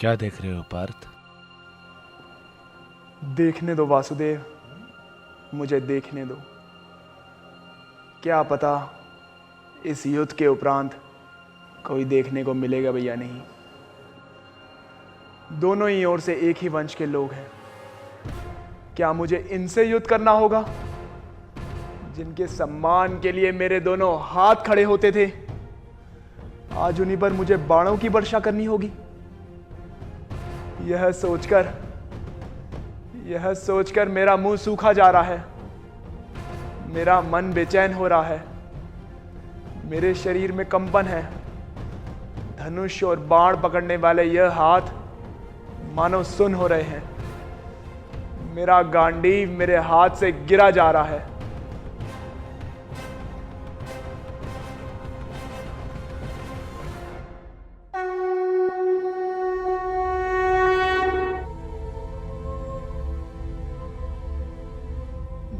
क्या देख रहे हो पार्थ? देखने दो वासुदेव, मुझे देखने दो। क्या पता इस युद्ध के उपरांत कोई देखने को मिलेगा भी या नहीं। दोनों ही ओर से एक ही वंश के लोग हैं। क्या मुझे इनसे युद्ध करना होगा जिनके सम्मान के लिए मेरे दोनों हाथ खड़े होते थे? आज उन्हीं पर मुझे बाणों की वर्षा करनी होगी। यह सोचकर मेरा मुंह सूखा जा रहा है, मेरा मन बेचैन हो रहा है, मेरे शरीर में कंपन है। धनुष और बाण पकड़ने वाले यह हाथ मानो सुन्न हो रहे हैं। मेरा गांडीव मेरे हाथ से गिरा जा रहा है।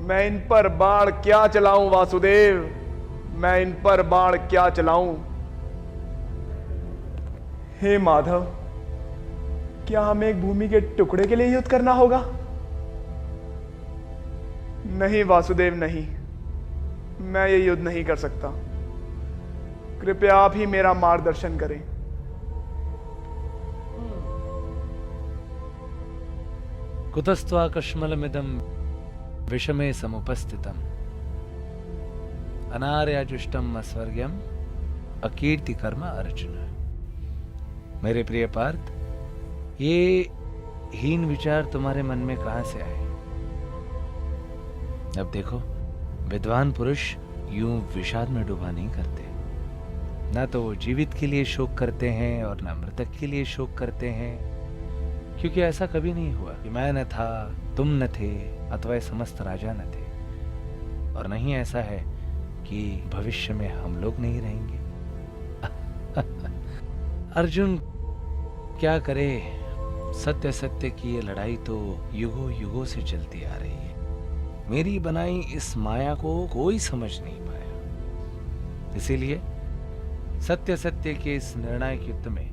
मैं इन पर बाण क्या चलाऊं वासुदेव, मैं इन पर बाण क्या चलाऊं? हे माधव, क्या हमें एक भूमि के टुकड़े के लिए युद्ध करना होगा? नहीं वासुदेव नहीं, मैं ये युद्ध नहीं कर सकता। कृपया आप ही मेरा मार्गदर्शन करें। कुतस्त्वाकश्मलमिदं विषमे समुपस्थितम् अनार्याजुष्टम अस्वर्ग्यम अकीर्ति कर्म अर्जुन। मेरे प्रिय पार्थ, ये हीन विचार तुम्हारे मन में कहां से आए? अब देखो, विद्वान पुरुष यूं विषाद में डूबा नहीं करते। ना तो वो जीवित के लिए शोक करते हैं और ना मृतक के लिए शोक करते हैं, क्योंकि ऐसा कभी नहीं हुआ कि मैं न था, तुम न थे, अथवा ये समस्त राजा न थे। और नहीं ऐसा है कि भविष्य में हम लोग नहीं रहेंगे। अर्जुन क्या करे, सत्य सत्य की ये लड़ाई तो युगों युगों से चलती आ रही है। मेरी बनाई इस माया को कोई समझ नहीं पाया। इसीलिए सत्य सत्य के इस निर्णायक युद्ध में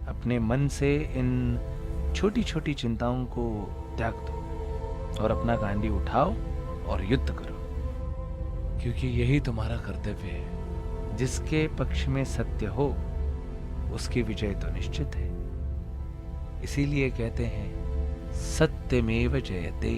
अपने मन से इन छोटी छोटी चिंताओं को त्याग दो और अपना गांडी उठाओ और युद्ध करो, क्योंकि यही तुम्हारा कर्तव्य है। जिसके पक्ष में सत्य हो उसकी विजय तो निश्चित है। इसीलिए कहते हैं सत्यमेव जयते।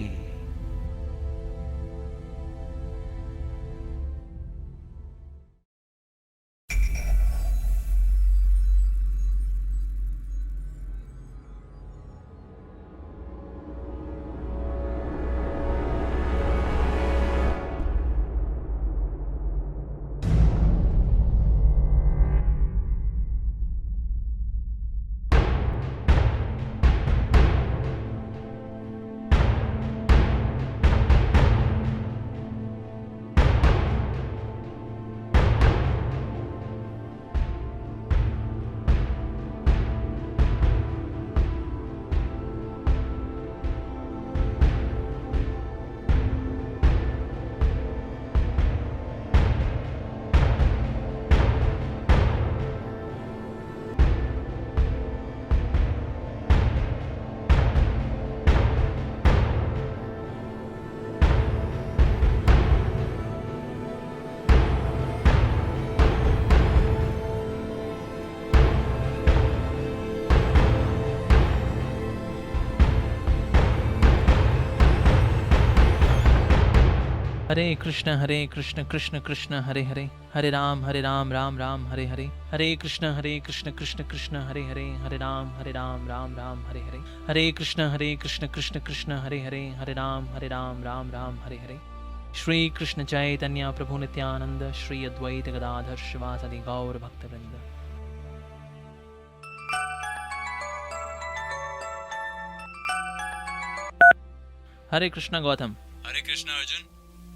हरे कृष्ण कृष्ण कृष्ण हरे हरे, हरे राम राम राम हरे हरे, हरे कृष्ण कृष्ण कृष्ण हरे हरे, हरे राम राम राम हरे हरे, हरे कृष्ण कृष्ण कृष्ण हरे हरे, हरे राम राम राम हरे हरे। श्री कृष्ण चैतन्य प्रभु नित्यानंद, श्री अद्वैत गदाधर शिवासादि गौर भक्तवृंद। Hare Krishna Gautam. Hare Krishna Arjun,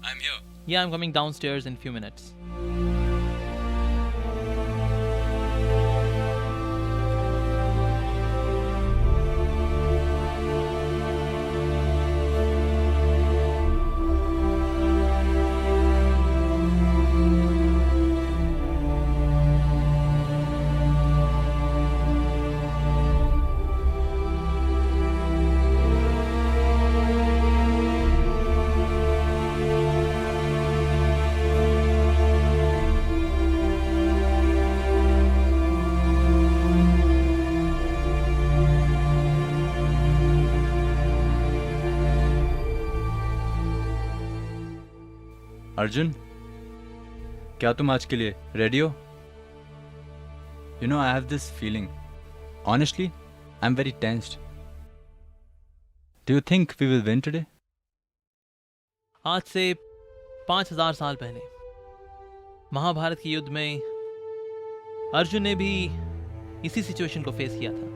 I'm here. Yeah, I'm coming downstairs in few minutes. Arjun, क्या तुम आज के लिए रेडी हो? You know, I have this feeling. Honestly, I'm very tensed. Do you think we will win today? आज से 5000 साल पहले महाभारत के युद्ध में अर्जुन ने भी इसी सिचुएशन को फेस किया था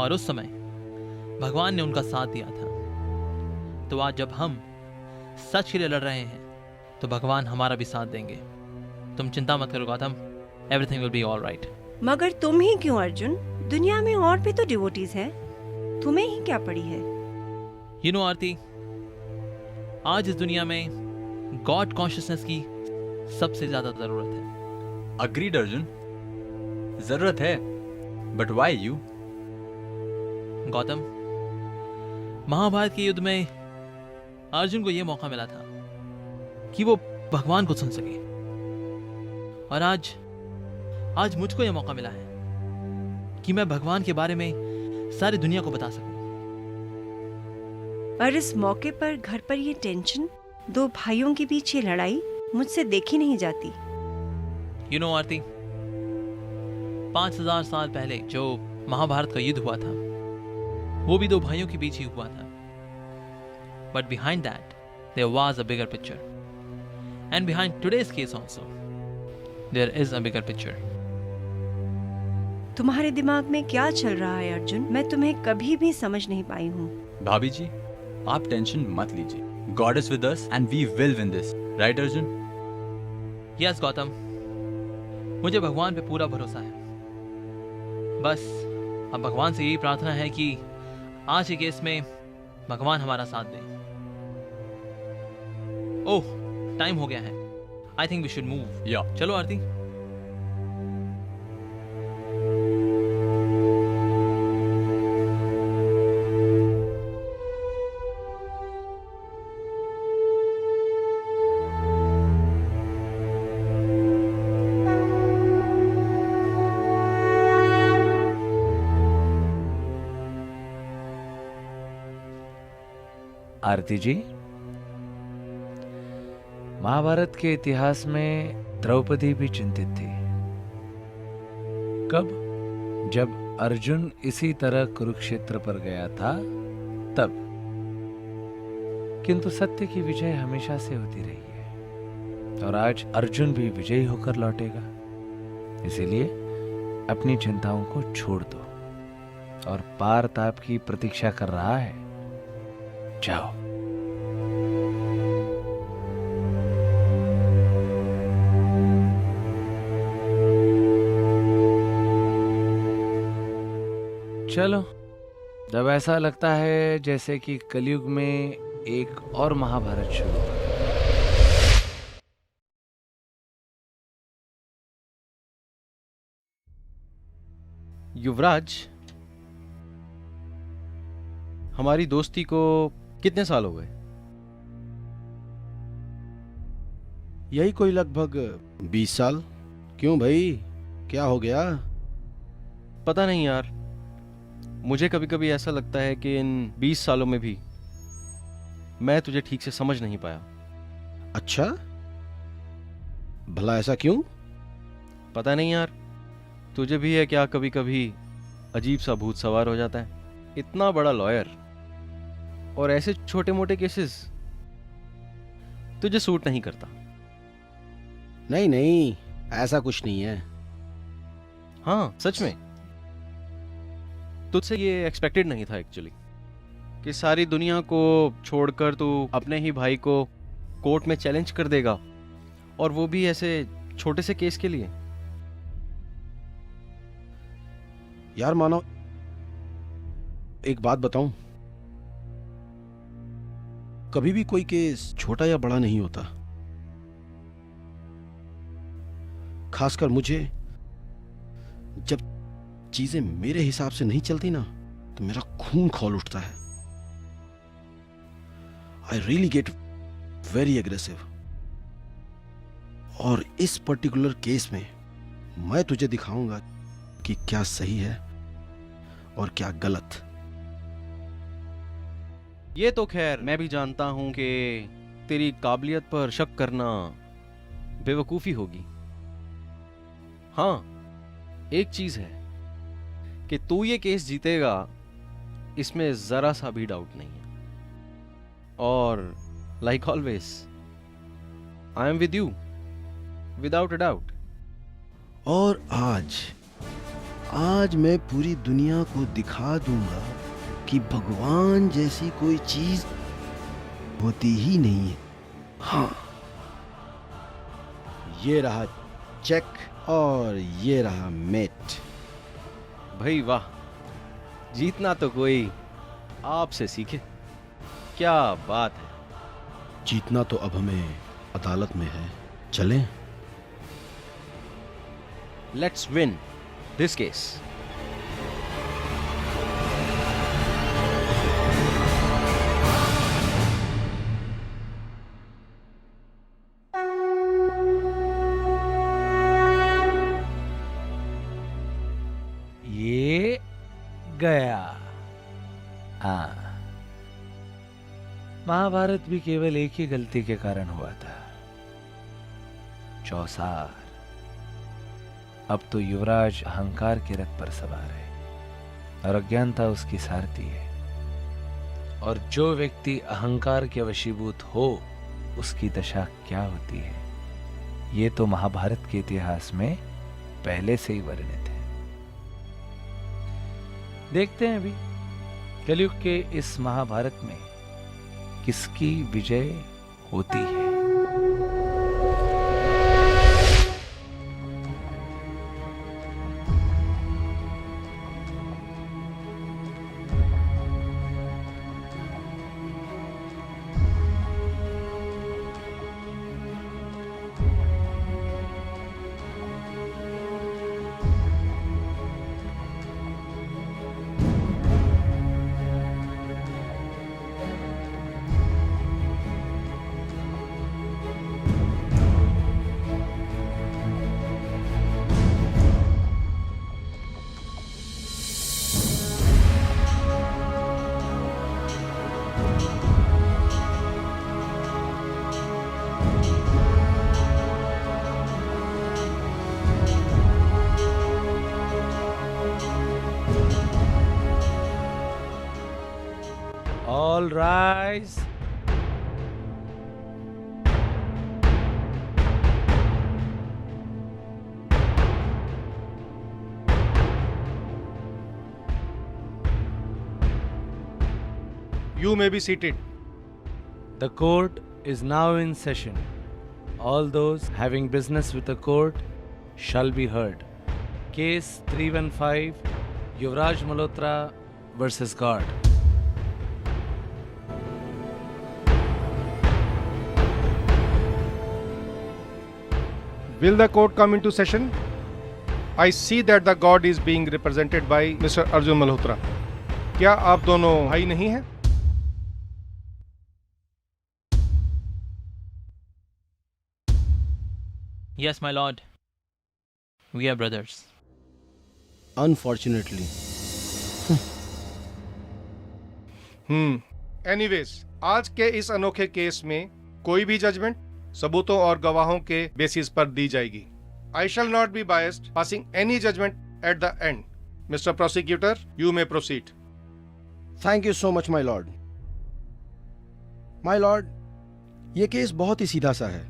और उस समय भगवान ने उनका साथ दिया था। तो आज जब हम सच के लिए लड़ रहे हैं तो भगवान हमारा भी साथ देंगे। तुम चिंता मत करो Gautam, everything will be all right. मगर तुम ही क्यों अर्जुन? दुनिया में और भी तो डिवोटीज हैं, तुम्हें ही क्या पड़ी है? यू नो आरती, आज इस दुनिया में गॉड कॉन्शियसनेस की सबसे ज्यादा जरूरत है। Agreed, अर्जुन, जरूरत है, but why you? Gautam, Mahabharat के युद्ध में अर्जुन को यह मौका मिला था कि वो भगवान को सुन सके और आज मुझको यह मौका मिला है कि मैं भगवान के बारे में सारी दुनिया को बता सकूं। और इस मौके पर घर पर ये टेंशन, दो भाइयों के बीच ये लड़ाई मुझसे देखी नहीं जाती। यू नो आरती, 5000 साल पहले जो महाभारत का युद्ध हुआ था वो भी दो भाइयों के बीच ही हुआ था। But behind that there was a bigger picture, and behind today's case also there is a bigger picture. तुम्हारे दिमाग में क्या चल रहा है अर्जुन? मैं तुम्हें कभी भी समझ नहीं पाई हूँ। भाभी जी, आप टेंशन मत लीजिए। God is with us and we will win this. Right, Arjun? Yes Gautam, मुझे भगवान पे पूरा भरोसा है। बस अब भगवान से यही प्रार्थना है कि आज के केस में भगवान हमारा साथ दे। ओह, टाइम हो गया है। I think we should move. Yeah. चलो आरती। आरती जी, महाभारत के इतिहास में द्रौपदी भी चिंतित थी। कब? जब अर्जुन इसी तरह कुरुक्षेत्र पर गया था तब। किंतु सत्य की विजय हमेशा से होती रही है और आज अर्जुन भी विजयी होकर लौटेगा। इसीलिए अपनी चिंताओं को छोड़ दो और पार ताप की प्रतीक्षा कर रहा है। जाओ। चलो, जब ऐसा लगता है जैसे कि कलयुग में एक और महाभारत शुरू हो। युवराज, हमारी दोस्ती को कितने साल हो गए? यही कोई लगभग 20 साल। क्यों भाई, क्या हो गया? पता नहीं यार, मुझे कभी कभी ऐसा लगता है कि इन 20 सालों में भी मैं तुझे ठीक से समझ नहीं पाया। अच्छा, भला ऐसा क्यों? पता नहीं यार, तुझे भी है क्या कभी कभी अजीब सा भूत सवार हो जाता है? इतना बड़ा लॉयर और ऐसे छोटे मोटे केसेस तुझे सूट नहीं करता। नहीं नहीं, ऐसा कुछ नहीं है। हाँ सच में, तुझसे ये एक्सपेक्टेड नहीं था एक्चुअली, कि सारी दुनिया को छोड़कर तू अपने ही भाई को कोर्ट में चैलेंज कर देगा, और वो भी ऐसे छोटे से केस के लिए। यार मानो, एक बात बताऊं, कभी भी कोई केस छोटा या बड़ा नहीं होता। खासकर मुझे, जब चीजें मेरे हिसाब से नहीं चलती ना, तो मेरा खून खौल उठता है। I really get very aggressive. और इस पर्टिकुलर केस में मैं तुझे दिखाऊंगा कि क्या सही है और क्या गलत। ये तो खैर मैं भी जानता हूं कि तेरी काबिलियत पर शक करना बेवकूफ़ी होगी। हाँ, एक चीज़ है कि तू ये केस जीतेगा, इसमें ज़रा सा भी डाउट नहीं है। और like always, I am with you without a doubt. और आज मैं पूरी दुनिया को दिखा दूंगा कि भगवान जैसी कोई चीज होती ही नहीं है। हाँ, ये रहा चेक और ये रहा मेट। भाई वाह, जीतना तो कोई आपसे सीखे। क्या बात है। जीतना तो अब हमें अदालत में है, चलें? Let's win this case. ये गया। हाँ, महाभारत भी केवल एक ही गलती के कारण हुआ था, चौसार। अब तो युवराज अहंकार के रथ पर सवार है और अज्ञानता उसकी सारथी है। और जो व्यक्ति अहंकार के वशीभूत हो, उसकी दशा क्या होती है, ये तो महाभारत के इतिहास में पहले से ही वर्णित है। देखते हैं अभी कलयुग के इस महाभारत में किसकी विजय होती है। All rise. You may be seated. The court is now in session. All those having business with the court shall be heard. Case 315, Yuvraj Malhotra versus God. Will the court come into session? I see that the god is being represented by Mr. Arjun Malhotra. क्या आप दोनों भाई नहीं हैं? Yes, my lord. We are brothers. Unfortunately. Anyways, आज के इस अनोखे केस में कोई भी जजमेंट सबूतों और गवाहों के बेसिस पर दी जाएगी। I shall not be biased, passing any judgment at the end. Mr. Prosecutor, you may proceed. Thank you so much my Lord. My lord, ये केस बहुत ही सीधा सा है।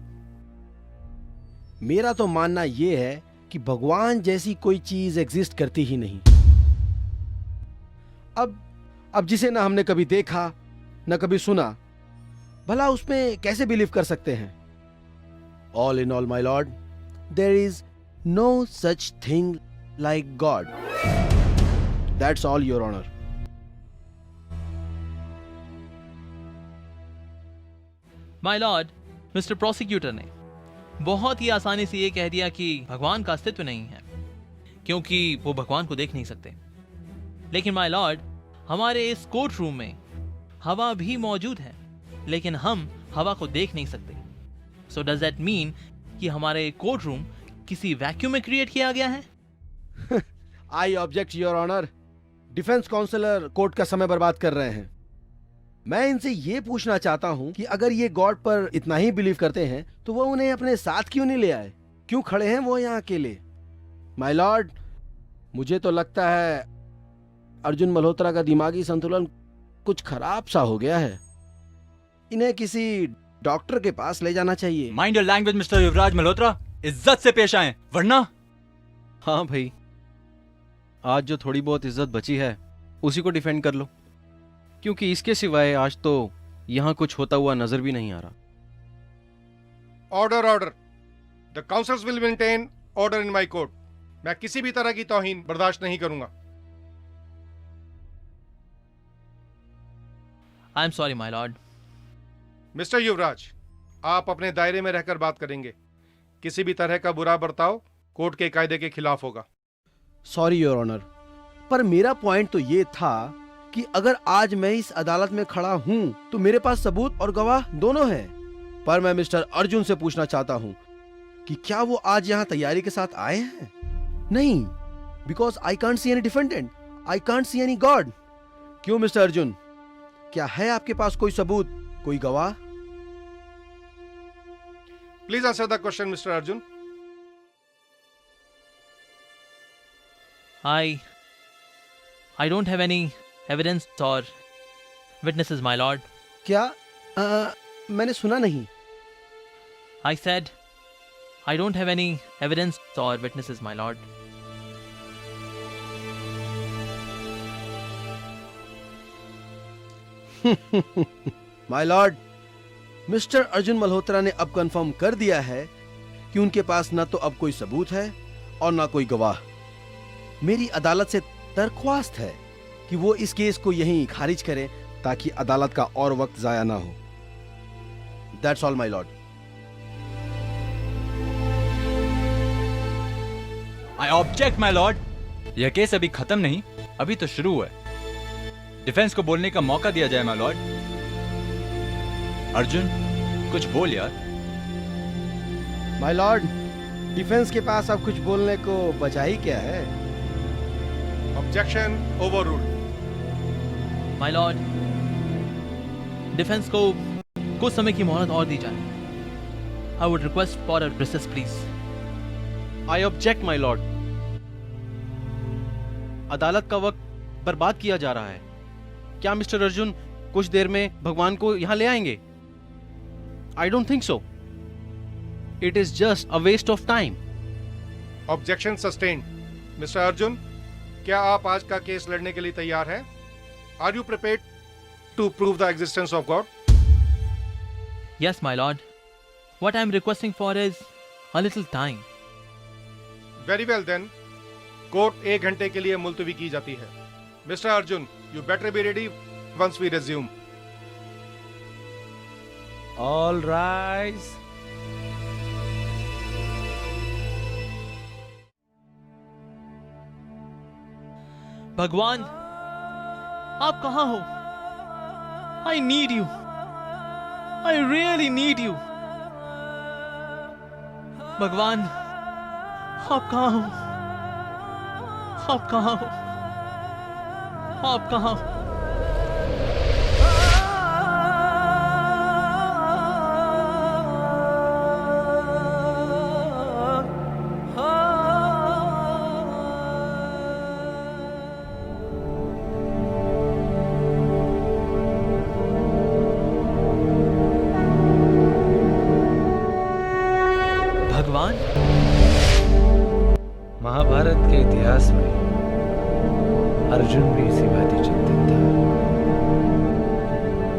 मेरा तो मानना यह है कि भगवान जैसी कोई चीज एग्जिस्ट करती ही नहीं। अब जिसे ना हमने कभी देखा ना कभी सुना, भला उसमें कैसे बिलीव कर सकते हैं? All in all my lord, there is no such thing like God. That's all your honour. My lord, mister prosecutor ने बहुत ही आसानी से ये कह दिया कि भगवान का अस्तित्व नहीं है, क्योंकि वो भगवान को देख नहीं सकते। लेकिन माय लॉर्ड, हमारे इस कोर्ट रूम में हवा भी मौजूद है, लेकिन हम हवा को देख नहीं सकते। सो डज दैट मीन कि हमारे कोर्ट रूम किसी वैक्यूम में क्रिएट किया गया है? I object your honour. Defence counsellor court का समय बर्बाद कर रहे हैं। मैं इनसे ये पूछना चाहता हूँ कि अगर ये गॉड पर इतना ही बिलीव करते हैं तो वो उन्हें अपने साथ क्यों नहीं ले आए? क्यों खड़े हैं वो यहाँ अकेले? माय लॉर्ड, मुझे तो लगता है अर्जुन मल्होत्रा का दिमागी संतुलन कुछ खराब सा हो गया है। इन्हें किसी डॉक्टर के पास ले जाना चाहिए। माइंड योर लैंग्वेज मिस्टर युवराज मल्होत्रा, इज्जत से पेश आए, वरना। हाँ भाई, आज जो थोड़ी बहुत इज्जत बची है उसी को डिफेंड कर लो, क्योंकि इसके सिवाय आज तो यहां कुछ होता हुआ नजर भी नहीं आ रहा। Order order. The counsellors will maintain order in my court. मैं किसी भी तरह की तौहीन बर्दाश्त नहीं करूंगा। I am sorry my lord. Mister Yuvraj, आप अपने दायरे में रहकर बात करेंगे। किसी भी तरह का बुरा बर्ताव कोर्ट के कायदे के खिलाफ होगा। सॉरी योर ऑनर, पर मेरा पॉइंट तो ये था कि अगर आज मैं इस अदालत में खड़ा हूं तो मेरे पास सबूत और गवाह दोनों हैं। पर मैं मिस्टर अर्जुन से पूछना चाहता हूं कि क्या वो आज यहां तैयारी के साथ आए हैं? नहीं, because I can't see any defendant, I can't see any God. क्यों मिस्टर अर्जुन, क्या है आपके पास कोई सबूत, कोई गवाह? Please answer the question mister Arjun. I don't have any evidence or witnesses, my lord. क्या? मैंने सुना नहीं। I said, I don't have any evidence or witnesses, my lord. My lord, mister Arjun Malhotra ने अब कंफर्म कर दिया है कि उनके पास न तो अब कोई सबूत है और न कोई गवाह। मेरी अदालत से दरख्वास्त है कि वो इस केस को यहीं खारिज करें ताकि अदालत का और वक्त जाया ना हो। That's all my Lord. I object my Lord. यह केस अभी खत्म नहीं, अभी तो शुरू हुआ है। डिफेंस को बोलने का मौका दिया जाए माय लॉर्ड। अर्जुन, कुछ बोल यार। माय लॉर्ड, डिफेंस के पास अब कुछ बोलने को बचा ही क्या है? Objection overruled. My lord, defence को कुछ समय की मोहलत और दी जाए। I would request for a recess, please. I object my Lord. अदालत का वक्त बर्बाद किया जा रहा है। क्या मिस्टर अर्जुन कुछ देर में भगवान को यहां ले आएंगे? I don't think so. It is just a waste of time. Objection sustained. Mister Arjun, क्या आप आज का केस लड़ने के लिए तैयार हैं? Are you prepared to prove the existence of God? Yes, my lord. What I am requesting for is a little time. Very well then, court 1 घंटे के लिए मुलतवी की जाती है। Mister Arjun, you better be ready once we resume. All rise. भगवान, आप कहाँ हो? I need you. I really need you. भगवान, आप कहाँ हो? आप कहाँ हो? आप कहाँ हो? भगवान, महाभारत के इतिहास में अर्जुन भी इसी भांति चिंतित था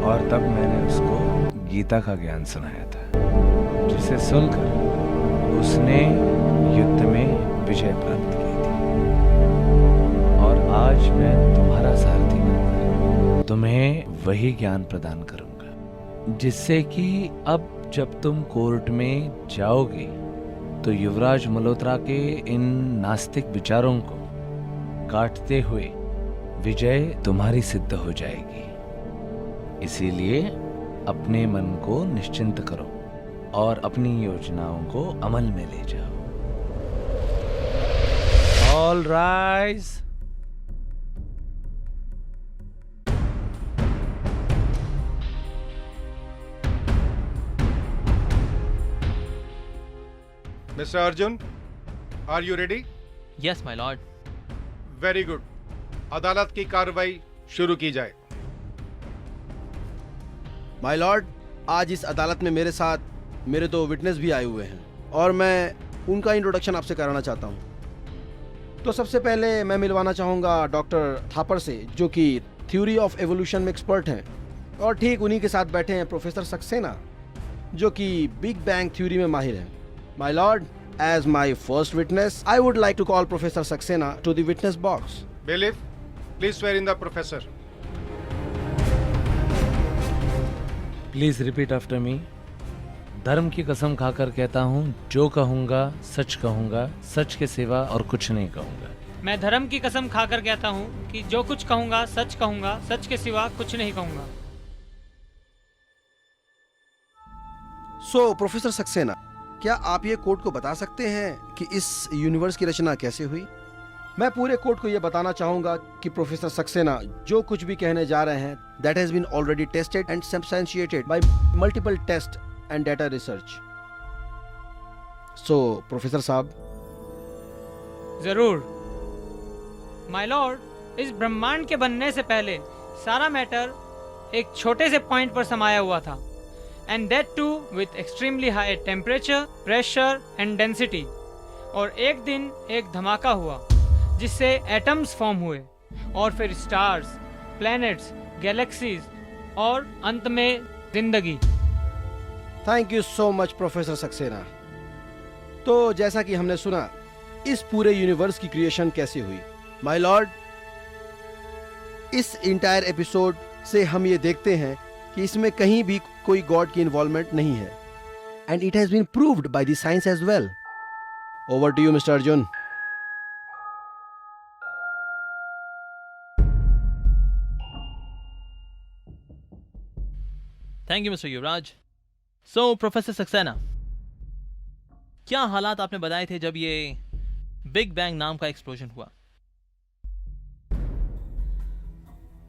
और तब मैंने उसको गीता का ज्ञान सुनाया था, जिसे सुनकर उसने युद्ध में विजय प्राप्त की थी। और आज मैं तुम्हारा सारथी बनकर तुम्हें वही ज्ञान प्रदान करूंगा, जिससे कि अब जब तुम कोर्ट में जाओगे तो युवराज मल्होत्रा के इन नास्तिक विचारों को काटते हुए विजय तुम्हारी सिद्ध हो जाएगी। इसीलिए अपने मन को निश्चिंत करो और अपनी योजनाओं को अमल में ले जाओ। All rise. Mister Arjun, are you ready? Yes my lord. Very good. अदालत की कार्रवाई शुरू की जाए। माय लॉर्ड, आज इस अदालत में मेरे साथ मेरे 2 विटनेस भी आए हुए हैं और मैं उनका इंट्रोडक्शन आपसे कराना चाहता हूं। तो सबसे पहले मैं मिलवाना चाहूंगा डॉक्टर थापर से, जो कि थ्योरी ऑफ एवोल्यूशन में एक्सपर्ट हैं, और ठीक उन्हीं के साथ बैठे हैं प्रोफेसर सक्सेना, जो कि बिग बैंग थ्योरी में माहिर हैं। My Lord, as my first witness, I would like to call Professor Saxena to the witness box. Bailiff, please swear in the professor. Please repeat after मी। धर्म की कसम खाकर कहता हूँ, जो कहूँगा सच के सिवा और कुछ नहीं कहूँगा। मैं धर्म की कसम खाकर कहता हूँ कि जो कुछ कहूँगा, सच के सिवा कुछ नहीं कहूँगा। So, प्रोफेसर सक्सेना, क्या आप ये कोर्ट को बता सकते हैं कि इस यूनिवर्स की रचना कैसे हुई? मैं पूरे कोर्ट को ये बताना चाहूंगा कि प्रोफेसर सक्सेना जो कुछ भी कहने जा रहे हैं, that has been already tested and substantiated by multiple test and data research. So professor साहब। जरूर माय लॉर्ड, इस ब्रह्मांड के बनने से पहले सारा मैटर एक छोटे से पॉइंट पर समाया हुआ था, and that too with extremely high temperature, pressure and density। और एक दिन एक धमाका हुआ जिससे एटम्स फॉर्म हुए और फिर स्टार्स, प्लैनेट्स, गैलेक्सीज और अंत में जिंदगी। Thank you so much professor Saxena. तो जैसा कि हमने सुना, इस पूरे यूनिवर्स की क्रिएशन कैसे हुई। माय लॉर्ड, इस इंटायर एपिसोड से हम ये देखते हैं कि इसमें कहीं भी कोई गॉड की इन्वॉल्वमेंट नहीं है, and it has been proved by the science as well. Over to you mister Arjun. Thank you mister Yuvraj. So professor Saxena, क्या हालात आपने बताए थे जब ये बिग बैंग नाम का एक्सप्लोजन हुआ?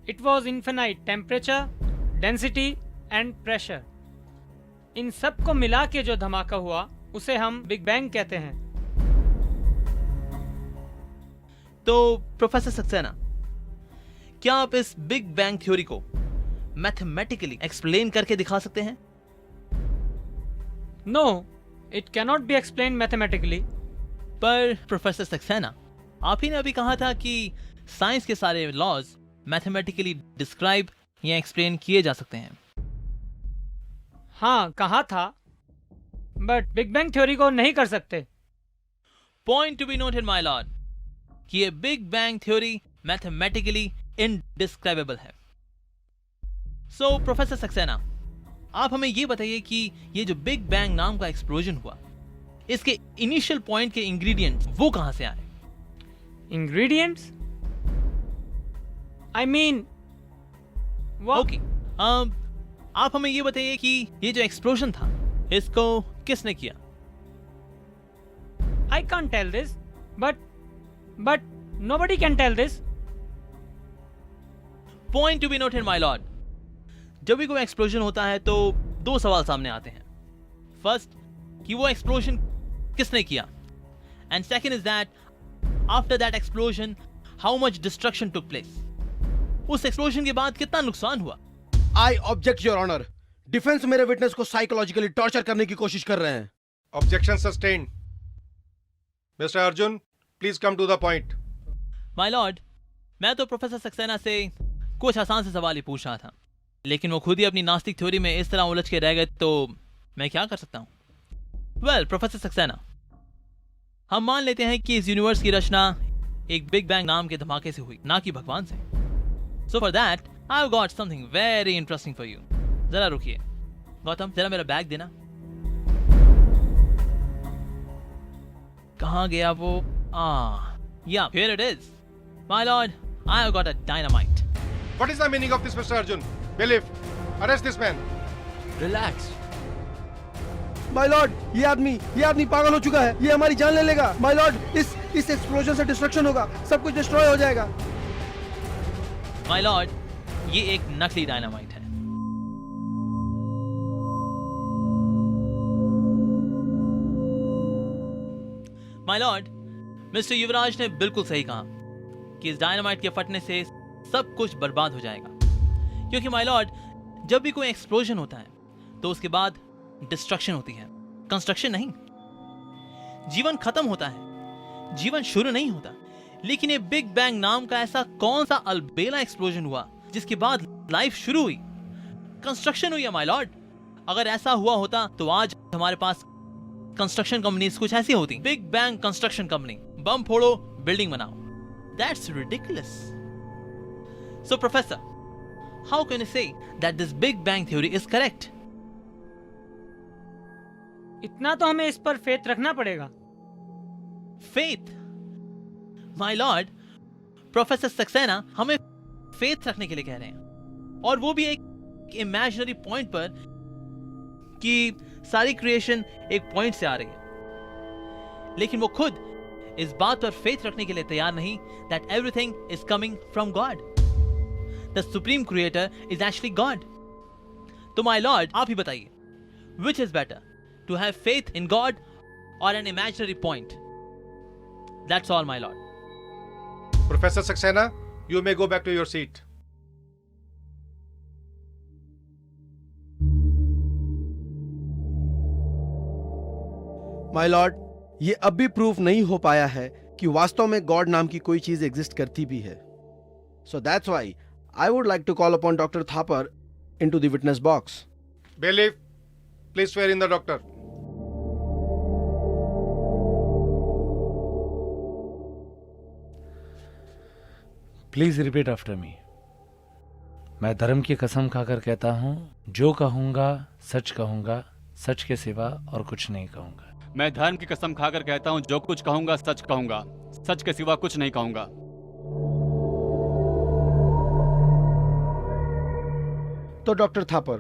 It was infinite temperature, density and pressure. इन सब को मिला के जो धमाका हुआ उसे हम बिग बैंग कहते हैं। तो प्रोफेसर सक्सेना, क्या आप इस बिग बैंग थ्योरी को मैथमेटिकली एक्सप्लेन करके दिखा सकते हैं? No, it cannot be explain mathematically. पर प्रोफेसर सक्सेना, आप ही ने अभी कहा था कि साइंस के सारे लॉज मैथमेटिकली डिस्क्राइब या एक्सप्लेन किए जा सकते हैं। हाँ, कहा था, बट बिग बैंग थ्योरी को नहीं कर सकते। Point to be noted my lord कि ये big bang theory mathematically indescribable है। सो प्रोफेसर सक्सेना, आप हमें ये बताइए कि ये जो बिग बैंग नाम का एक्सप्लोजन हुआ, इसके इनिशियल पॉइंट के इंग्रेडिएंट्स वो कहां से आए? इंग्रेडिएंट्स? आई मीन ओके, आप हमें ये बताइए कि ये जो एक्सप्लोजन था, इसको किसने किया? I can't tell this, but nobody can tell this. Point to be noted my lord, जब भी कोई एक्सप्लोजन होता है तो 2 सवाल सामने आते हैं। फर्स्ट, कि वो एक्सप्लोजन किसने किया, and second is that after that explosion how much destruction took place. उस एक्सप्लोजन के बाद कितना नुकसान हुआ। I object your honour. Defence मेरे विटनेस को साइकोलॉजिकली टॉर्चर करने की कोशिश कर रहे हैं। Objection sustained. Mister Arjun, please come to the point. My lord, मैं तो प्रोफेसर सक्सेना से कुछ आसान से सवाल ही पूछ रहा था, लेकिन वो खुद ही अपनी नास्तिक थ्योरी में इस तरह उलझ के रह गए, तो मैं क्या कर सकता हूं। वेल प्रोफेसर सक्सेना, हम मान लेते हैं कि इस यूनिवर्स की रचना एक बिग बैंग नाम के धमाके से हुई, ना कि भगवान से। So for that I have got something very interesting for you. जरा रुकिए गौतम, जरा मेरा बैग देना। कहां गया वो? या here it is. My Lord, I have got a dynamite. What is the meaning of this, Mr. Arjun? Bailiff, arrest this man. Relax. My lord, ये आदमी पागल हो चुका है। ये हमारी जान ले लेगा। माय लॉर्ड, इस एक्सप्लोजन से डिस्ट्रक्शन होगा, सब कुछ डिस्ट्रॉय हो जाएगा। माय लॉर्ड, ये एक नकली डायनामाइट है। माय लॉर्ड, मिस्टर युवराज ने बिल्कुल सही कहा कि इस डायनामाइट के फटने से सब कुछ बर्बाद हो जाएगा। क्योंकि माय लॉर्ड, जब भी कोई एक्सप्लोजन होता है तो उसके बाद डिस्ट्रक्शन होती है, कंस्ट्रक्शन नहीं। जीवन खत्म होता है, जीवन शुरू नहीं होता। लेकिन ये बिग बैंग नाम का ऐसा कौन सा अलबेला एक्सप्लोजन हुआ जिसके बाद लाइफ शुरू हुई, कंस्ट्रक्शन हुई है माय लॉर्ड। अगर ऐसा हुआ होता तो आज हमारे पास कंस्ट्रक्शन कंपनीज कुछ ऐसी होती, बिग बैंग कंस्ट्रक्शन कंपनी, बम फोड़ो बिल्डिंग बनाओ। That's ridiculous. So professor, how can you say that this big bang theory is correct? इतना तो हमें इस पर फेथ रखना पड़ेगा। Faith? My Lord, professor Saxena हमें फेथ रखने के लिए कह रहे हैं, और वो भी एक इमेजिनरी पॉइंट पर कि सारी क्रिएशन एक पॉइंट से आ रही है। लेकिन वो खुद इस बात पर फेथ रखने के लिए तैयार नहीं that everything is coming from God. The supreme creator is actually God. तो माय लॉर्ड, आप ही बताइए, which is better, to have faith in God और an imaginary point? That's all my lord. Professor Saxena, you may go back to your seat. My lord, ये अब भी proof नहीं हो पाया है कि वास्तव में गॉड नाम की कोई चीज एग्जिस्ट करती भी है। So that's why I would like to call upon doctor Thapar into the witness box. Bailiff, please swear in the doctor. Please repeat after me. मैं धर्म की कसम खाकर कहता हूं, जो कहूंगा सच कहूंगा, सच के सिवा और कुछ नहीं कहूंगा। मैं धर्म की कसम खाकर कहता हूँ, जो कुछ कहूंगा सच कहूंगा, सच के सिवा कुछ नहीं कहूंगा। तो डॉक्टर थापर,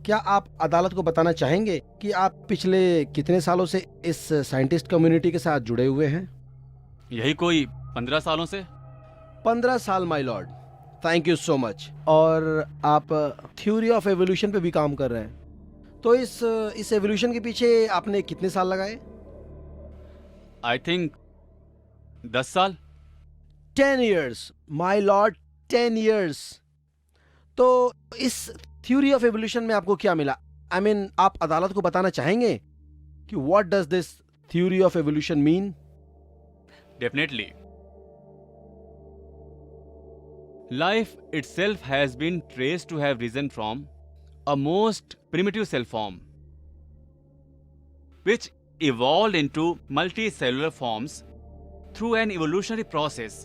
क्या आप अदालत को बताना चाहेंगे कि आप पिछले कितने सालों से इस साइंटिस्ट कम्युनिटी के साथ जुड़े हुए हैं? यही कोई 15 सालों से। 15 साल my Lord, thank you so much. और आप थ्योरी ऑफ एवोल्यूशन पे भी काम कर रहे हैं, तो इस एवोल्यूशन के पीछे आपने कितने साल लगाए? आई थिंक 10 साल। 10 years, माय लॉर्ड, 10 years। तो इस थ्योरी ऑफ एवोल्यूशन में आपको क्या मिला? आई मीन, आप अदालत को बताना चाहेंगे कि what does this theory of evolution mean? Definitely. Life itself has been traced to have risen from a most primitive cell form, which evolved into multicellular forms through an evolutionary process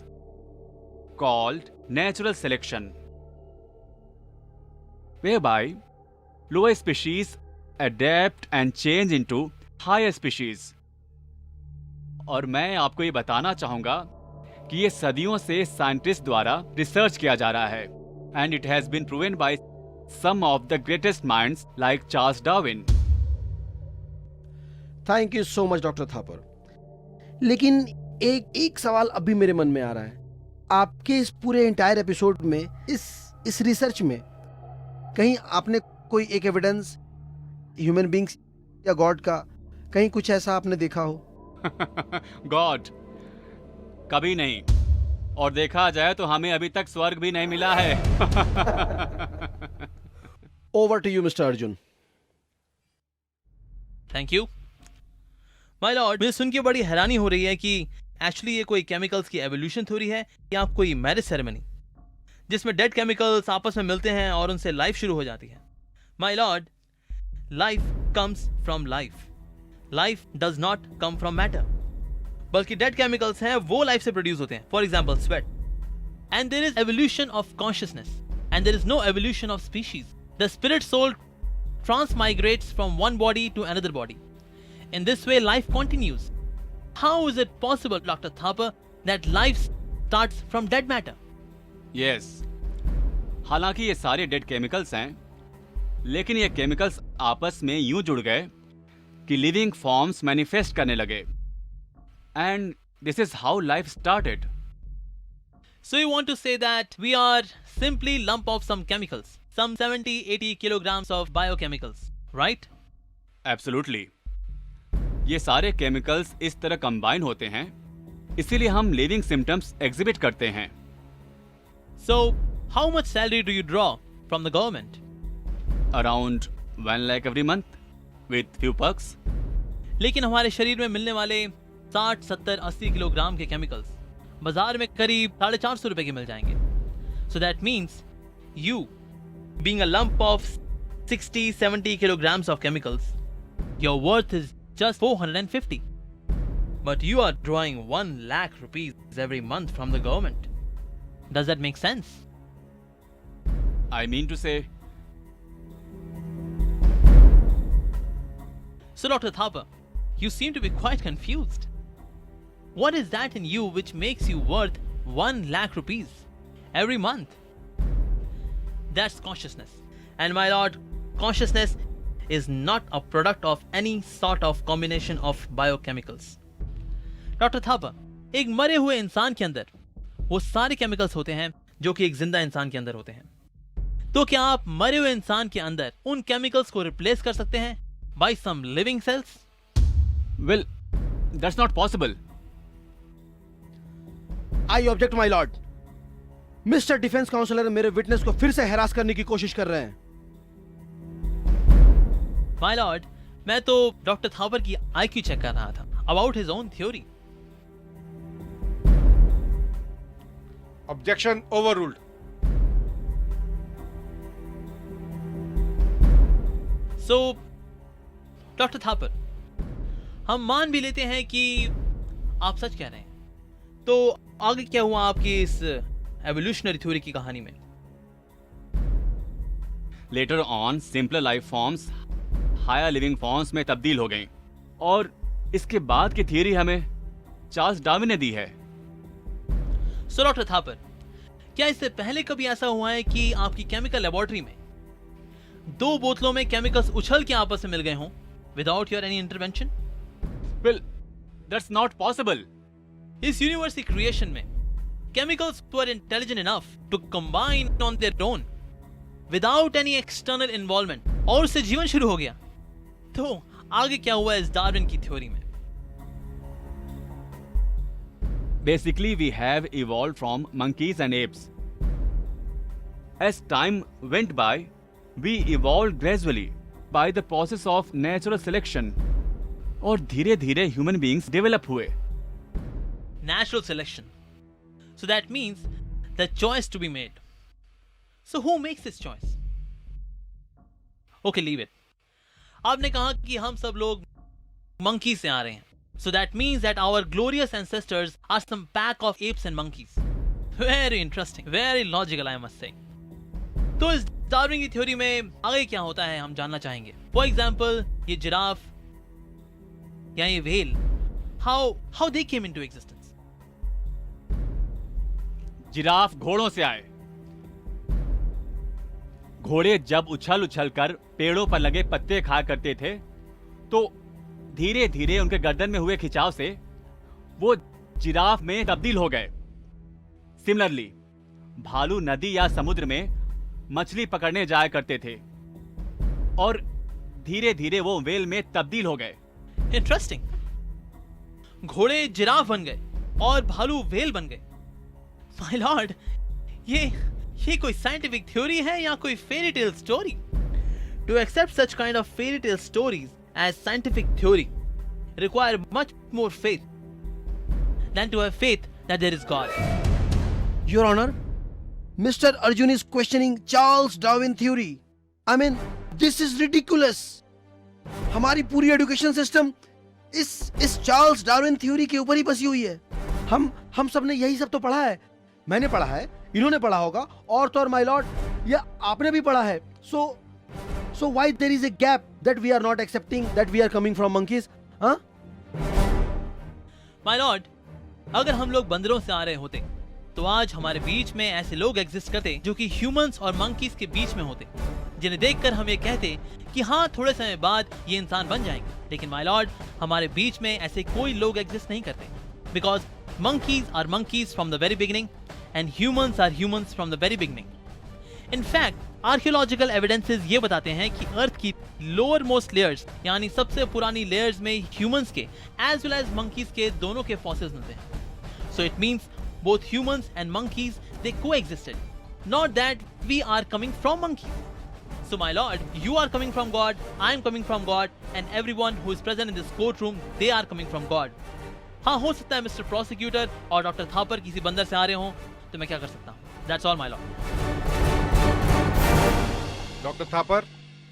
called natural selection, whereby lower species adapt and change into higher species. और मैं आपको ये बताना चाहूंगा कि ये सदियों से साइंटिस्ट द्वारा रिसर्च किया जा रहा है, and it has been proven by some of the greatest minds like Charles Darwin. Thank you so much doctor Thapar. लेकिन एक सवाल अभी मेरे मन में आ रहा है। आपके इस पूरे एंटायर एपिसोड में, इस रिसर्च में कहीं आपने कोई एक एविडेंस ह्यूमन बींग्स या गॉड का, कहीं कुछ ऐसा आपने देखा हो? गॉड कभी नहीं, और देखा जाए तो हमें अभी तक स्वर्ग भी नहीं मिला है। Over to you mister Arjun. Thank you my lord. मुझे सुन के बड़ी हैरानी हो रही है कि एक्चुअली ये कोई केमिकल्स की एवोल्यूशन थ्योरी है या आप कोई मैरिज सेरेमनी जिसमें डेड केमिकल्स आपस में मिलते हैं और उनसे लाइफ शुरू हो जाती है। My lord, life comes from life, life does not come from matter, बल्कि डेड केमिकल्स हैं वो लाइफ से प्रोड्यूस होते हैं। For example sweat. And there is evolution of consciousness and there is no evolution of species. The spirit soul transmigrates from one body to another body. In this way, life continues. How is it possible, Dr. Thapa, that life starts from dead matter? Yes. हालांकि ये सारे dead chemicals हैं, लेकिन ये chemicals आपस में यूं जुड़ गए कि लिविंग फॉर्म्स मैनिफेस्ट करने लगे, and this is how life started. So you want to say that we are simply lump of some chemicals, some 70-80 kilograms of biochemicals, right? Absolutely. ये सारे केमिकल्स इस तरह कंबाइन होते हैं, इसीलिए हम लिविंग सिम्टम्स एग्जिबिट करते हैं। So, how much salary do you draw from the government? Around 1 lakh every month with few perks. लेकिन हमारे शरीर में मिलने वाले 60, 70, 80 किलोग्राम के केमिकल्स बाजार में करीब 450 रुपए के मिल जाएंगे। So that means you, being a lump of 60, 70 kilograms of chemicals, your worth is just 450. But you are drawing 1 lakh rupees every month from the government. Does that make sense? I mean to say, So Dr. Thapa, you seem to be quite confused. What is that in you which makes you worth 1 lakh rupees every month? That's consciousness. And my lord, consciousness is not a product of any sort of combination of biochemicals. Dr. Thapa, एक मरे हुए इंसान के अंदर वो सारे chemicals होते हैं जो कि एक जिंदा इंसान के अंदर होते हैं। तो क्या आप मरे हुए इंसान के अंदर उन केमिकल्स को रिप्लेस कर सकते हैं by some living cells? well, that's not possible. I object, my lord. Mister defence counsellor मेरे विटनेस को फिर से हैरास करने की कोशिश कर रहे हैं। My lord, मैं तो डॉक्टर थापर की IQ चेक कर रहा था about his own theory. Objection overruled. So, doctor Thapar, हम मान भी लेते हैं कि आप सच कह रहे हैं। तो आगे क्या हुआ आपकी इस एवोल्यूशनरी थ्योरी की कहानी में? Later on simpler life forms higher living forms में तब्दील हो गई, और इसके बाद की थियरी हमें चार्ल्स डार्विन ने दी है। सो डॉक्टर थापर, क्या इससे पहले कभी ऐसा हुआ है कि आपकी केमिकल लेबोरेटरी में 2 बोतलों में केमिकल्स उछल के आपस में मिल गए हों without your any intervention? well, that's not possible. इस यूनिवर्स की क्रिएशन में chemicals were intelligent enough to combine on their own without any external involvement, और उससे जीवन शुरू हो गया। तो आगे क्या हुआ इस डार्विन की थ्योरी में? Basically, we have evolved from monkeys and apes. As time went by, we evolved gradually by the process of natural selection. और धीरे धीरे human beings develop हुए। Natural selection. So that means the choice to be made. So who makes this choice? Okay, leave it. आपने कहा कि हम सब लोग monkeys से आ रहे हैं. So that means that our glorious ancestors are some pack of apes and monkeys. Very interesting, very logical, I must say. तो इस डार्विन की थ्योरी में आगे क्या होता है हम जानना चाहेंगे। For example, ये जिराफ या ये whale, how they came into existence? Giraffe घोड़ों से आए। घोड़े जब उछल उछल कर पेड़ों पर लगे पत्ते खाया करते थे, तो धीरे धीरे उनके गर्दन में हुए खिंचाव से वो जिराफ में तब्दील हो गए। सिमिलरली, भालू नदी या समुद्र में मछली पकड़ने जाया करते थे, और धीरे धीरे वो व्हेल में तब्दील हो गए। इंटरेस्टिंग। घोड़े जिराफ बन गए और भालू व्हेल बन गए। माय लॉर्ड, ये कोई साइंटिफिक थ्योरी है या कोई fairy tale story? To accept such kind of fairy tale stories as scientific theory require much more faith than to have faith that there is God. Your Honor, Mr. Arjun is questioning Charles Darwin theory. I mean, this is ridiculous. हमारी पूरी education system इस Charles Darwin theory के ऊपर ही बसी हुई है। हम सब ने यही सब तो पढ़ा है। मैंने पढ़ा है, इन्होंने पढ़ा होगा, और तो और माय लॉर्ड, या आपने भी पढ़ा है। So why there is a gap that we are not accepting that we are coming from monkeys? Huh? My lord, अगर हम लोग बंदरों से आ रहे होते तो आज हमारे बीच में ऐसे लोग एग्जिस्ट करते जो कि ह्यूमंस और मंकीज के बीच में होते, जिन्हें देखकर हम ये कहते कि हाँ, थोड़े समय बाद ये इंसान बन जाएंगे। लेकिन माय लॉर्ड, हमारे बीच में ऐसे कोई लोग एग्जिस्ट नहीं करते, because monkeys are monkeys from the very beginning and humans are humans from the very beginning. In fact archaeological evidences ये बताते हैं कि अर्थ की लोअर मोस्ट लेयर्स यानी सबसे पुरानी लेयर्स में ह्यूमंस के एज वेल एज मंकीज के दोनों के फॉसिल्स मिलते हैं. So it means both humans and monkeys they coexisted, not that we are coming from monkeys. So my lord, you are coming from God, I am coming from God, and everyone who is present in this courtroom, they are coming from God. हाँ, हो सकता है mister prosecutor और doctor Thapar किसी बंदर से आ रहे हों, तो मैं क्या कर सकता हूँ? That's all my lord. Doctor Thapar,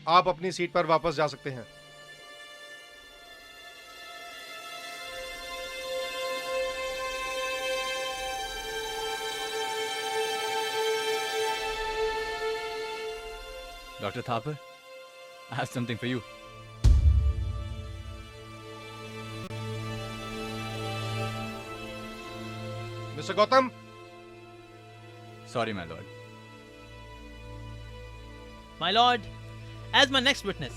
आप अपनी सीट पर वापस जा सकते हैं. Dr. Thapar, I have something for you. Mr. Gautam, Sorry, my lord. My lord, as my next witness,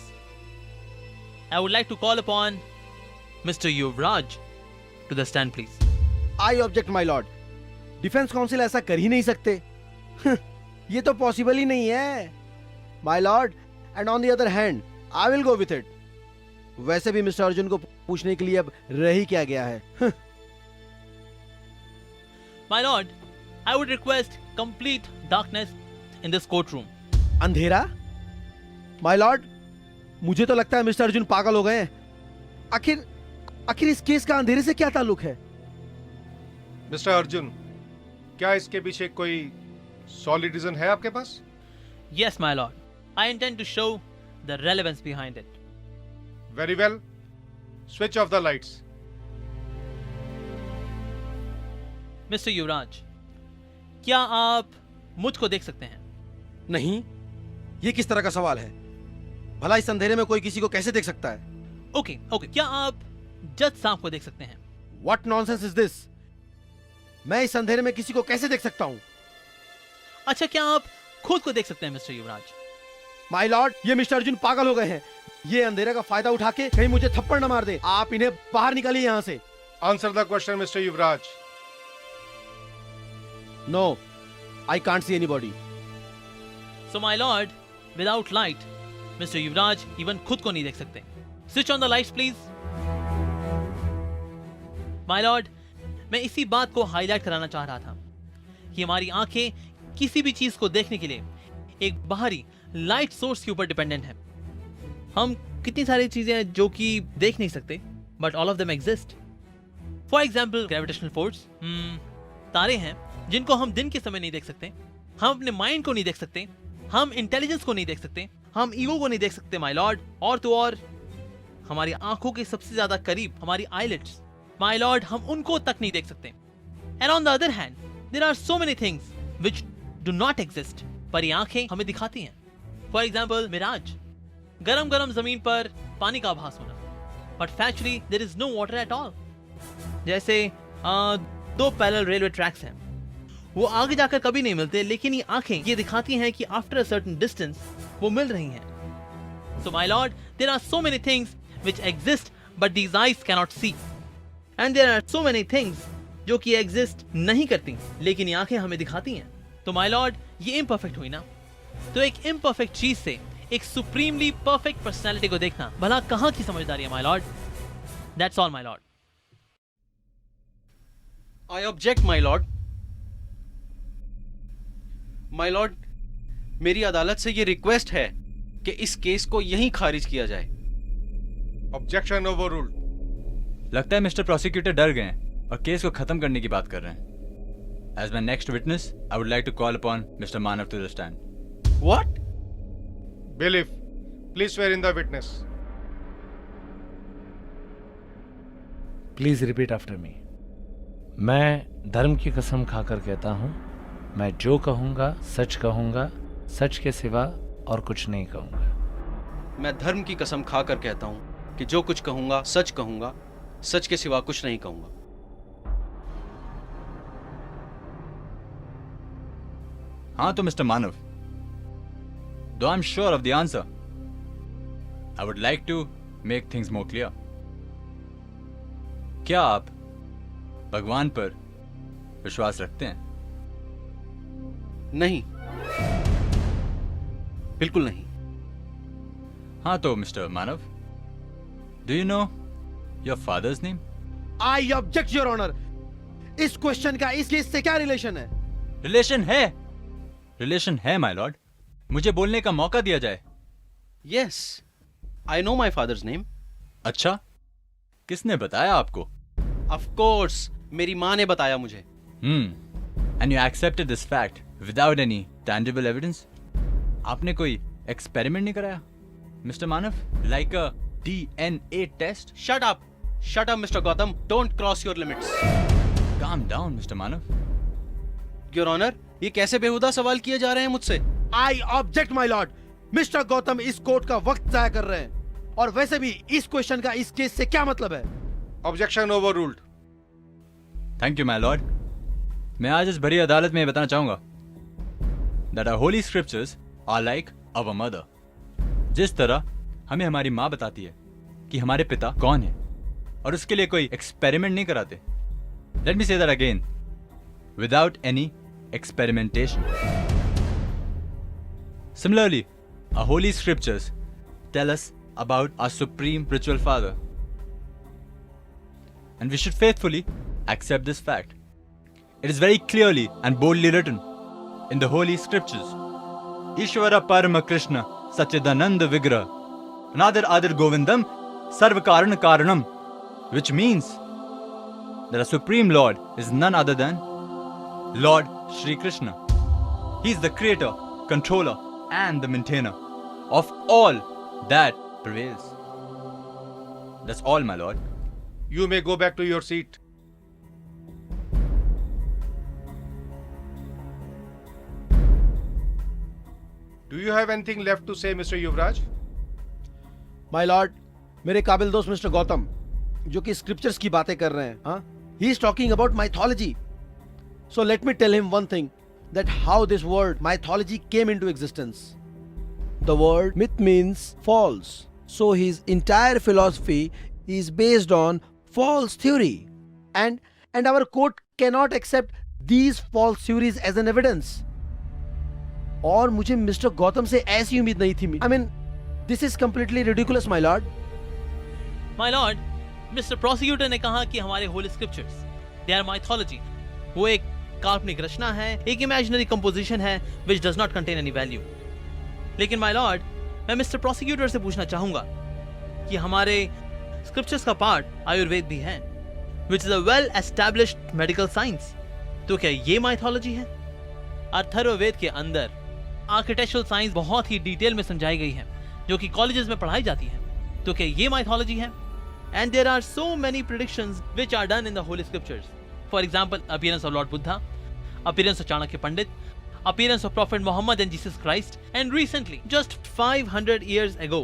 I would like to call upon Mr. Yuvraj to the stand, please. I object my Lord. Defence council ऐसा कर ही नहीं सकते. ये तो possible ही नहीं है my Lord. And on the other hand I will go with it. वैसे भी मिस्टर अर्जुन को पूछने के लिए अब रह ही क्या गया है. My lord, I would request complete darkness in this courtroom. अंधेरा? माय लॉर्ड, मुझे तो लगता है मिस्टर अर्जुन पागल हो गए हैं. आखिर इस केस का अंधेरे से क्या ताल्लुक है? मिस्टर अर्जुन, क्या इसके पीछे कोई सॉलिड रीजन है आपके पास? Yes, my lord. I intend to show the relevance behind it. Very well. Switch off the lights. Mr. Yuvraj, क्या आप मुझको देख सकते हैं? नहीं, ये किस तरह का सवाल है? भला इस अंधेरे में कोई किसी को कैसे देख सकता है? ओके, क्या आप जज साहब को देख सकते हैं? What nonsense is this? मैं इस अंधेरे में किसी को कैसे देख सकता हूँ? अच्छा, क्या आप खुद को देख सकते हैं मिस्टर युवराज? माय लॉर्ड, ये मिस्टर अर्जुन पागल हो गए हैं. ये अंधेरे का फायदा उठा के कहीं मुझे थप्पड़ न मार दे. आप इन्हें बाहर निकालिए यहाँ से. Answer the question, Mr. Yuvraj. No, I can't see anybody. So my lord, without light, Mr. Yuvraj even खुद को नहीं देख सकते. Switch on the lights, please. My lord, मैं इसी बात को हाईलाइट कराना चाह रहा था कि हमारी आंखें किसी भी चीज को देखने के लिए एक बाहरी लाइट सोर्स के ऊपर डिपेंडेंट है. हम कितनी सारी चीजें हैं जो कि देख नहीं सकते, but all of them exist. For example gravitational force. तारे हैं जिनको हम दिन के समय नहीं देख सकते. हम अपने माइंड को नहीं देख सकते. हम इंटेलिजेंस को नहीं देख सकते. हम ईगो को नहीं देख सकते माय लॉर्ड. और तो और हमारी आंखों के सबसे ज्यादा करीब हमारी आईलिड्स, माय लॉर्ड, हम उनको तक नहीं देख सकते. And on the other hand there are so many things which do not exist, पर ये आंखें हमें दिखाती हैं. फॉर एग्जाम्पल मिराज, गरम गरम जमीन पर पानी का आभास होना, but factually there is no water at all. जैसे दो पैरेलल रेलवे ट्रैक्स हैं, वो आगे जाकर कभी नहीं मिलते, लेकिन ये आंखें ये दिखाती हैं कि आफ्टर अ सर्टेन डिस्टेंस वो मिल रही हैं. So my lord, there are so many things which exist but these eyes can not see, and there are so many things जो कि एग्जिस्ट नहीं करती लेकिन ये आंखें हमें दिखाती हैं. तो माय लॉर्ड, ये इम्परफेक्ट हुई ना. तो एक इम्परफेक्ट चीज से एक सुप्रीमली परफेक्ट पर्सनालिटी को देखना भला कहां की समझदारी है my Lord. That's all my Lord. I object my Lord. My Lord, मेरी अदालत से ये रिक्वेस्ट है कि इस केस को यहीं खारिज किया जाए. Objection overruled. लगता है मिस्टर प्रोसिक्यूटर डर गए हैं और केस को खत्म करने की बात कर रहे हैं. As my next witness, I would like to call upon Mr. Manav to the stand. What? Bailiff, please swear in the witness. Please repeat after me. मैं धर्म की कसम खाकर कहता हूं, मैं जो कहूंगा सच कहूंगा, सच के सिवा और कुछ नहीं कहूंगा. मैं धर्म की कसम खाकर कहता हूं कि जो कुछ कहूंगा सच कहूंगा, सच के सिवा कुछ नहीं कहूंगा. हाँ तो mister Manav, though I'm sure of the answer, I would like to make things more clear. क्या आप भगवान पर विश्वास रखते हैं? नहीं. बिल्कुल नहीं। हाँ तो mister Manav, do you know your father's name? I object your honour. इस क्वेश्चन का इस केस से क्या रिलेशन है? रिलेशन है माय लॉर्ड। मुझे बोलने का मौका दिया जाए। Yes, I know my father's name. अच्छा, किसने बताया आपको? ऑफ कोर्स, मेरी माँ ने बताया मुझे। And you accepted this fact without any tangible evidence? आपने कोई एक्सपेरिमेंट नहीं कराया mister Manav, like a DNA test? Shut up mister Gautam, don't cross your limits. Calm down mister Manav. Your honour, ये कैसे बेहुदा सवाल किए जा रहे हैं मुझसे? I object my lord. Mister Gautam इस कोर्ट का वक्त जाया कर रहे हैं, और वैसे भी इस क्वेश्चन का इस केस से क्या मतलब है? Objection overruled. Thank you my lord. मैं आज इस बड़ी अदालत में बताना चाहूंगा that our holy scriptures are like our mother। जिस तरह हमें हमारी माँ बताती है कि हमारे पिता कौन है, और उसके लिए कोई एक्सपेरिमेंट नहीं कराते। Let me say that again, without any experimentation। Similarly, our holy scriptures tell us about our supreme spiritual father, and we should faithfully accept this fact. It is very clearly and boldly written in the holy scriptures, Ishvara Parama Krishna Satchidananda Vigraha Anadar Adar Govindam Sarva Karana Karanam, which means that our supreme Lord is none other than Lord Shri Krishna. He is the creator, controller and the maintainer of all that prevails. That's all, my lord. You may go back to your seat. Do you have anything left to say, Mr. Yuvraj? My Lord, मेरे काबिल दोस्त mister Gautam जो कि scriptures की बातें कर रहे हैं, हाँ, he is talking about mythology. So let me tell him one thing, that how this word mythology came into existence. The word myth means false. So his entire philosophy is based on false theory. And our court cannot accept these false theories as an evidence. और मुझे mister Gautam से ऐसी उम्मीद नहीं थी। I mean, this is completely ridiculous, my lord. My lord, mister prosecutor ने कहा कि हमारे holy scriptures they are mythology. वो एक काल्पनिक रचना है, एक इमेजिनरी कंपोजिशन है which does not contain any value। लेकिन माय लॉर्ड, मैं मिस्टर प्रोसिक्यूटर से पूछना चाहूंगा कि हमारे स्क्रिप्चर्स का पार्ट आयुर्वेद भी है, which is a well established medical science। तो क्या ये माइथोलॉजी है? अथर्ववेद के अंदर आर्किटेक्चरल साइंस बहुत ही डिटेल में समझाई गई है, जो कि कॉलेजेस में पढ़ाई जाती है। तो क्या ये माइथोलॉजी है? And there are so many predictions which are done in the holy scriptures. For example, appearance of Lord Buddha, appearance of Chanakya Pandit, appearance of Prophet Muhammad and Jesus Christ, and recently, just 500 years ago,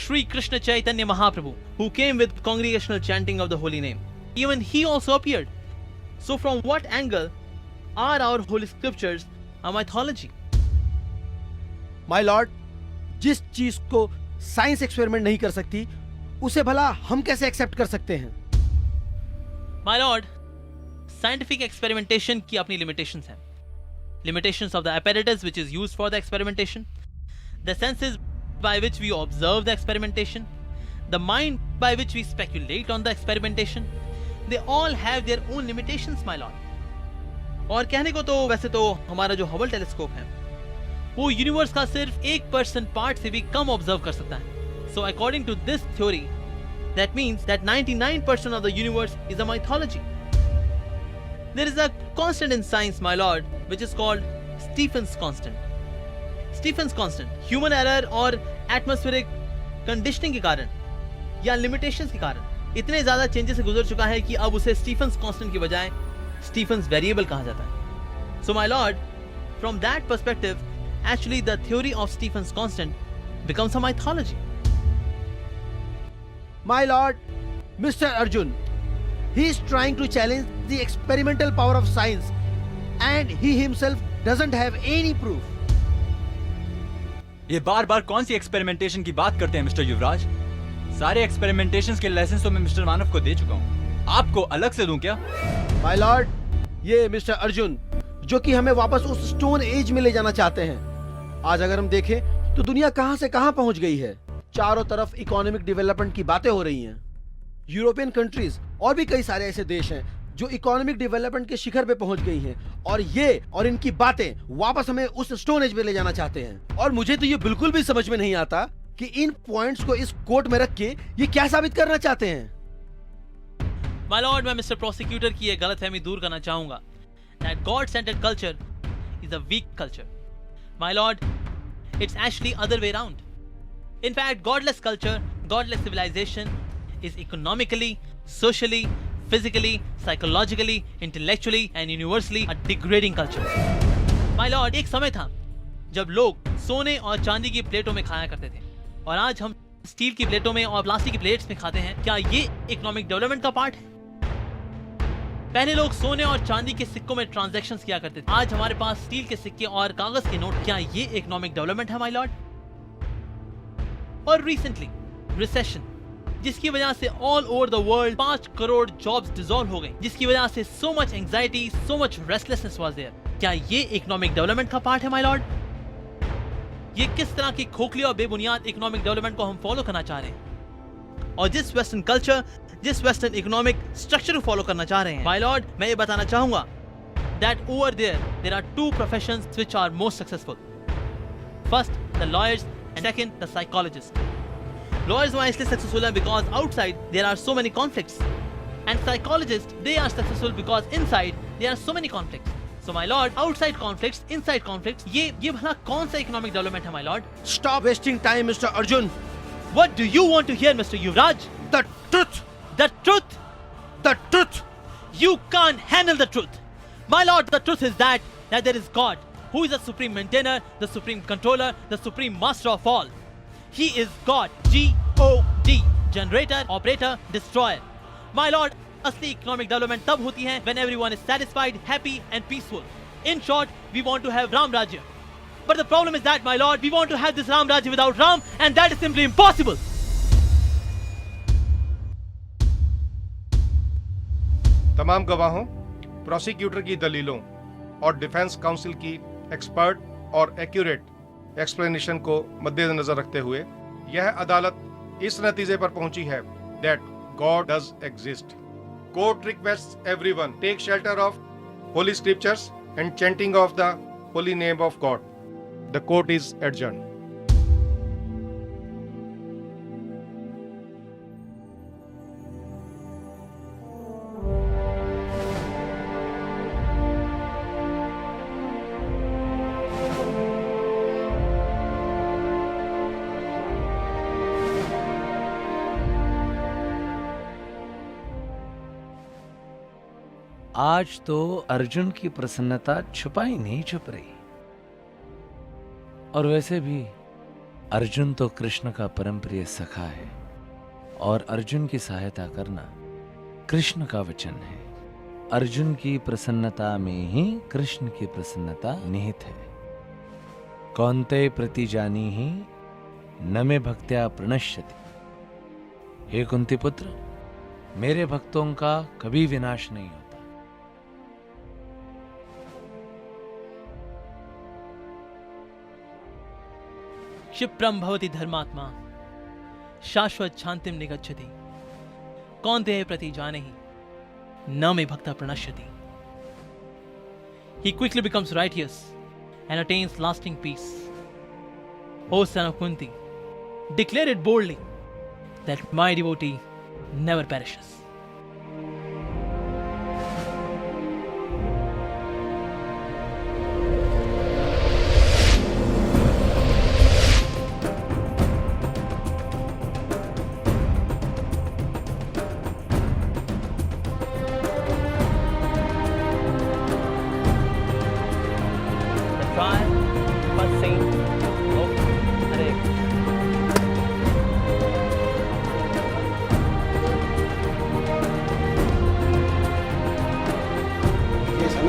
Shri Krishna Chaitanya Mahaprabhu, who came with congregational chanting of the holy name, even he also appeared. So from what angle are our holy scriptures a mythology? My lord, जिस चीज को science experiment नहीं कर सकती, उसे भला हम कैसे एक्सेप्ट कर सकते हैं? My lord, साइंटिफिक एक्सपेरिमेंटेशन की अपनी लिमिटेशंस हैं। Limitations of the apparatus which is used for the experimentation, the senses by which we observe the experimentation, the mind by which we speculate on the experimentation, they all have their own limitations, my lord। और कहने को तो वैसे तो हमारा जो Hubble telescope है वो यूनिवर्स का सिर्फ 1% पार्ट से भी कम ऑब्जर्व कर सकता है। So according to this theory, that means that 99% of the universe is a mythology। There is a constant in science, my lord, which is called Stephen's constant। Stephen's constant human error और atmospheric conditioning के कारण या limitations के कारण इतने ज्यादा changes से गुजर चुका है कि अब उसे Stephen's constant की बजाय Stephen's variable कहा जाता है। So my lord, from that perspective, actually the theory of Stephen's constant becomes a mythology। My lord, Mr. Arjun, he is trying to challenge the experimental power of science, and he himself doesn't have any proof। ये बार बार कौन सी experimentation की बात करते हैं mister युवराज? सारे experimentations के lesson तो मैं मिस्टर मानव को दे चुका हूँ, आपको अलग से दूं क्या? My lord, ये मिस्टर अर्जुन जो कि हमें वापस उस स्टोन एज में ले जाना चाहते हैं। आज अगर हम देखें तो दुनिया कहां से कहां पहुंच गई है। चारों तरफ इकोनॉमिक डेवलपमेंट की बातें हो रही हैं। यूरोपियन कंट्रीज और भी कई सारे ऐसे देश हैं जो इकोनॉमिक डेवलपमेंट के शिखर पे पहुंच गई हैं, और ये और इनकी बातें वापस हमें उस स्टोन एज पे ले जाना चाहते हैं। और मुझे तो ये बिल्कुल भी समझ में नहीं आता कि इन पॉइंट्स को इस कोर्ट में रख के ये क्या साबित करना चाहते हैं। माय लॉर्ड, मैं मिस्टर प्रोसिक्यूटर की ये गलतफहमी दूर करना चाहूंगा that God-centered culture is a weak culture. My lord, it's actually other way around. In fact, godless culture, godless civilization is economically, socially, physically, psychologically, intellectually and universally a degrading culture. My lord, एक समय था जब लोग सोने और चांदी की प्लेटों में खाया करते थे, और आज हम स्टील की प्लेटों में और प्लास्टिक की प्लेट्स में खाते हैं। क्या ये इकोनॉमिक डेवलपमेंट का पार्ट है? पहले लोग सोने और चांदी के सिक्कों में ट्रांजैक्शंस किया करते थे, आज हमारे पास स्टील के सिक्के और कागज के नोट। क्या ये इकोनॉमिक डेवलपमेंट है माय लॉर्ड? और रिसेंटली रिसेशन, जिसकी वजह से all over the world 5 crore jobs dissolve हो गई, जिसकी वजह से so much anxiety, so much restlessness was there. क्या ये इकोनॉमिक डेवलपमेंट का पार्ट है माय लॉर्ड? ये किस तरह की खोखली और बेबुनियाद इकोनॉमिक डेवलपमेंट को हम फॉलो करना चाह रहे हैं, और जिस वेस्टर्न कल्चर, जिस वेस्टर्न इकोनॉमिक स्ट्रक्चर को फॉलो करना चाह रहे हैं। माय लॉर्ड, मैं ये बताना चाहूंगा that over there are two professions which are most successful. First, the lawyers, and second, the psychologists. Lawyers were इसलिए successful because outside there are so many conflicts, and psychologists, they are successful because inside there are so many conflicts. So my lord, outside conflicts, inside conflicts, ये भला कौन सा economic development है my lord? Stop wasting time, Mr. Arjun. What do you want to hear, Mr. Yuvraj? The truth. The truth? The truth. You can't handle the truth. My lord, the truth is that there is God, who is the supreme maintainer, the supreme controller, the supreme master of all. He is God, G-O-D, generator, operator, destroyer. My lord, असली economic development तब होती है when everyone is satisfied, happy and peaceful. In short, we want to have Ram Rajya. But the problem is that, my lord, we want to have this Ram Rajya without Ram, and that is simply impossible. तमाम गवाहों, prosecutor की दलीलों और defence council की expert और accurate explanation को मद्देनजर रखते हुए यह अदालत इस नतीजे पर पहुंची है that God does exist. Court requests everyone take shelter of holy scriptures and chanting of the holy name of God. The court is adjourned. आज तो अर्जुन की प्रसन्नता छुपाई नहीं छुप रही, और वैसे भी अर्जुन तो कृष्ण का परम प्रिय सखा है, और अर्जुन की सहायता करना कृष्ण का वचन है. अर्जुन की प्रसन्नता में ही कृष्ण की प्रसन्नता निहित है. कौन्तेय प्रति जानी ही न मे भक्त्या प्रणश्यति. हे कुंती पुत्र, मेरे भक्तों का कभी विनाश नहीं होता. क्षिप्रम भवति धर्मात्मा शाश्वत शांतिम निगच्छति. कौन्तेय प्रति जानेहि न मे भक्ता प्रणश्यति. He quickly becomes righteous and attains lasting peace. O son of Kunti, declare it boldly that my devotee never perishes.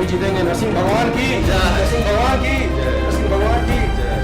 जीतेंगे. नरसिंह भगवान की जय. नरसिंह भगवान की जय. नरसिंह भगवान की जय.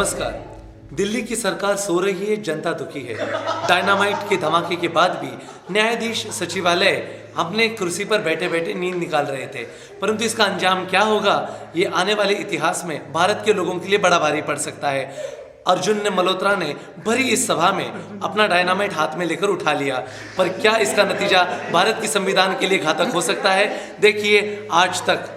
नमस्कार। दिल्ली की सरकार सो रही है, जनता दुखी है। डायनामाइट के धमाके के बाद भी न्यायाधीश सचिवालय अपने कुर्सी पर बैठे बैठे नींद निकाल रहे थे, परंतु इसका अंजाम क्या होगा ये आने वाले इतिहास में भारत के लोगों के लिए बड़ा भारी पड़ सकता है। अर्जुन ने मल्होत्रा ने भरी इस सभा में अपना डायनामाइट हाथ में लेकर उठा लिया, पर क्या इसका नतीजा भारत की संविधान के लिए घातक हो सकता है? देखिए आज तक